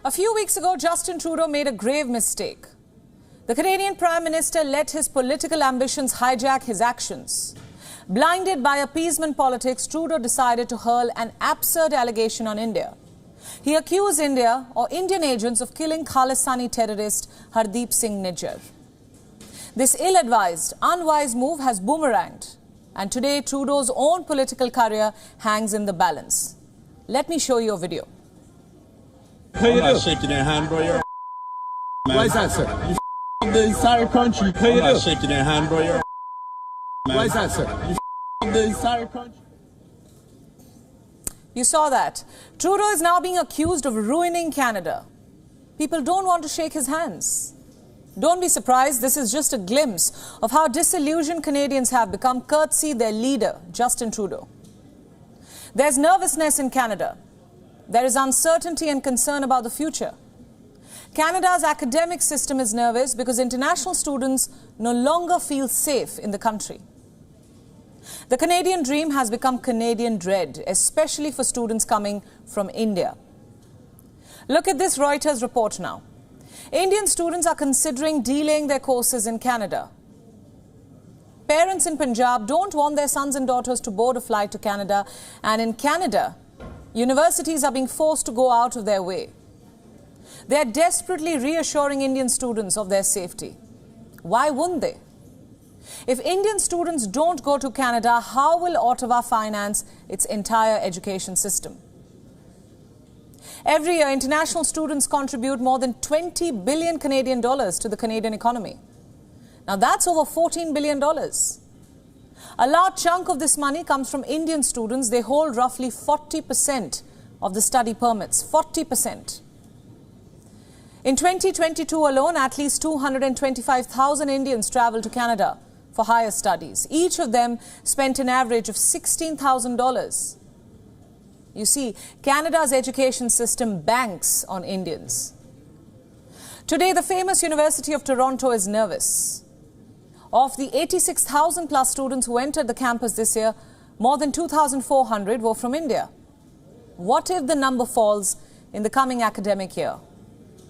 A few weeks ago, Justin Trudeau made a grave mistake. The Canadian Prime Minister let his political ambitions hijack his actions. Blinded by appeasement politics, Trudeau decided to hurl an absurd allegation on India. He accused India or Indian agents of killing Khalistani terrorist Hardeep Singh Nijjar. This ill-advised, unwise move has boomeranged, and today Trudeau's own political career hangs in the balance. Let me show you a video. I'm not shaking your hand, bro. You're Why is that, sir? You the entire country. I'm not shaking your hand, bro. You're Why is that, sir? You the entire country. You saw that. Trudeau is now being accused of ruining Canada. People don't want to shake his hands. Don't be surprised, this is just a glimpse of how disillusioned Canadians have become courtesy their leader, Justin Trudeau. There's nervousness in Canada. There is uncertainty and concern about the future. Canada's academic system is nervous because international students no longer feel safe in the country. The Canadian dream has become Canadian dread, especially for students coming from India. Look at this Reuters report now. Indian students are considering delaying their courses in Canada. Parents in Punjab don't want their sons and daughters to board a flight to Canada, and in Canada, universities are being forced to go out of their way. They are desperately reassuring Indian students of their safety. Why wouldn't they? If Indian students don't go to Canada, how will Ottawa finance its entire education system? Every year, international students contribute more than 20 billion Canadian dollars to the Canadian economy. Now that's over $14 billion. A large chunk of this money comes from Indian students. They hold roughly 40% of the study permits, 40%. In 2022 alone, at least 225,000 Indians traveled to Canada for higher studies. Each of them spent an average of $16,000. You see, Canada's education system banks on Indians. Today, the famous University of Toronto is nervous. Of the 86,000 plus students who entered the campus this year, more than 2,400 were from India. What if the number falls in the coming academic year?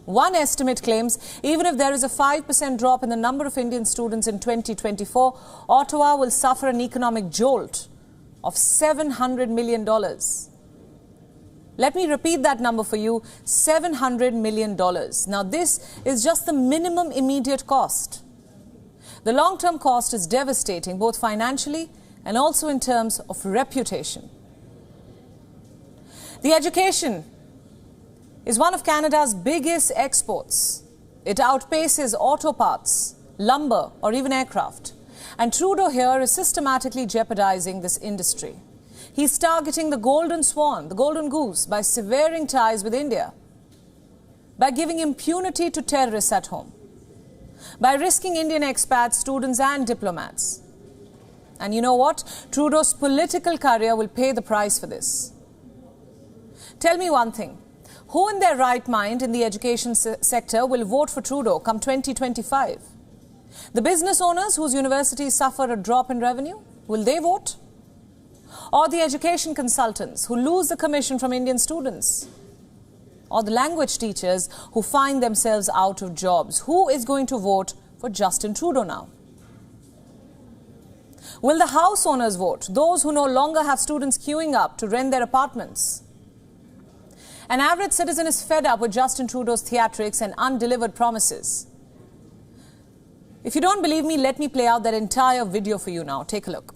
One estimate claims even if there is a 5% drop in the number of Indian students in 2024, Ottawa will suffer an economic jolt of $700 million. Let me repeat that number for you, $700 million. Now this is just the minimum immediate cost. The long-term cost is devastating, both financially and also in terms of reputation. The education is one of Canada's biggest exports. It outpaces auto parts, lumber, or even aircraft. And Trudeau here is systematically jeopardizing this industry. He's targeting the golden swan, the golden goose, by severing ties with India, by giving impunity to terrorists at home, by risking Indian expats, students and diplomats. And you know what? Trudeau's political career will pay the price for this. Tell me one thing. Who in their right mind in the education sector will vote for Trudeau come 2025? The business owners whose universities suffer a drop in revenue, will they vote? Or the education consultants who lose the commission from Indian students? Or the language teachers who find themselves out of jobs? Who is going to vote for Justin Trudeau now? Will the house owners vote? Those who no longer have students queuing up to rent their apartments? An average citizen is fed up with Justin Trudeau's theatrics and undelivered promises. If you don't believe me, let me play out that entire video for you now. Take a look.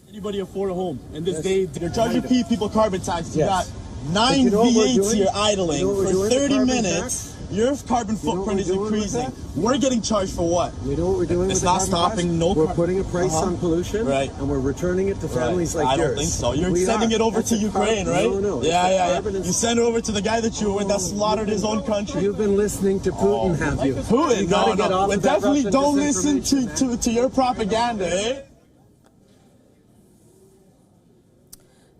Anybody afford a home in this day? They're charging people carbon tax. You got Yes. 9 You know what we're V8s doing? here idling You know what we're for doing with 30 carbon minutes. Your carbon footprint is we're doing with increasing. that? We're getting charged for what? You know what we're doing It's with the not carbon stopping tax? no We're car- putting a price on pollution, Right. and we're returning it to families like I yours. don't think so. You're We sending are. it over That's to a Ukraine, carbon- right? No, it's Yeah, the yeah, carbon yeah. is- You send it over to the guy that you were with that slaughtered his own country. You've been listening to Putin, have you? Putin? You gotta No, get no. off We of that definitely Russian don't listen disinformation, man. to your propaganda, eh?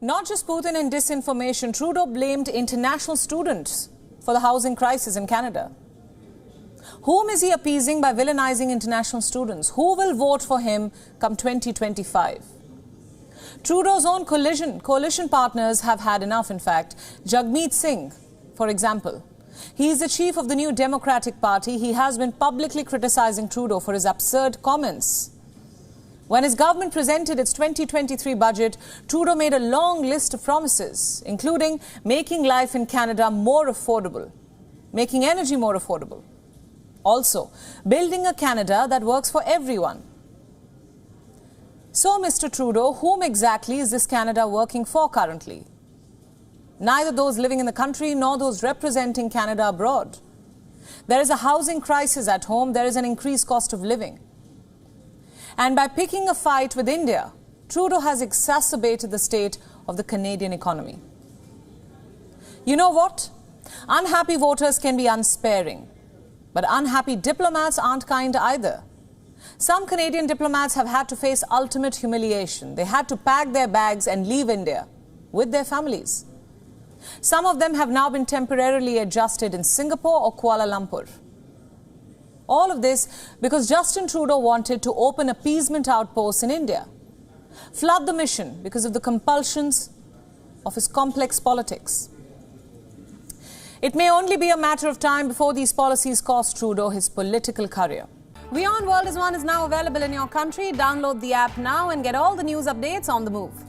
Not just Putin and disinformation, Trudeau blamed international students for the housing crisis in Canada. Whom is he appeasing by villainizing international students? Who will vote for him come 2025? Trudeau's own coalition partners have had enough, in fact. Jagmeet Singh, For example, he is the chief of the new Democratic Party. He has been publicly criticizing Trudeau for his absurd comments. When his government presented its 2023 budget, Trudeau made a long list of promises, including making life in Canada more affordable, making energy more affordable. Also, building a Canada that works for everyone. So, Mr. Trudeau, whom exactly is this Canada working for currently? Neither those living in the country nor those representing Canada abroad. There is a housing crisis at home. There is an increased cost of living. And by picking a fight with India, Trudeau has exacerbated the state of the Canadian economy. You know what? Unhappy voters can be unsparing, but unhappy diplomats aren't kind either. Some Canadian diplomats have had to face ultimate humiliation. They had to pack their bags and leave India with their families. Some of them have now been temporarily adjusted in Singapore or Kuala Lumpur. All of this because Justin Trudeau wanted to open appeasement outposts in India, flood the mission because of the compulsions of his complex politics. It may only be a matter of time before these policies cost Trudeau his political career. WION World is One is now available in your country. Download the app now and get all the news updates on the move.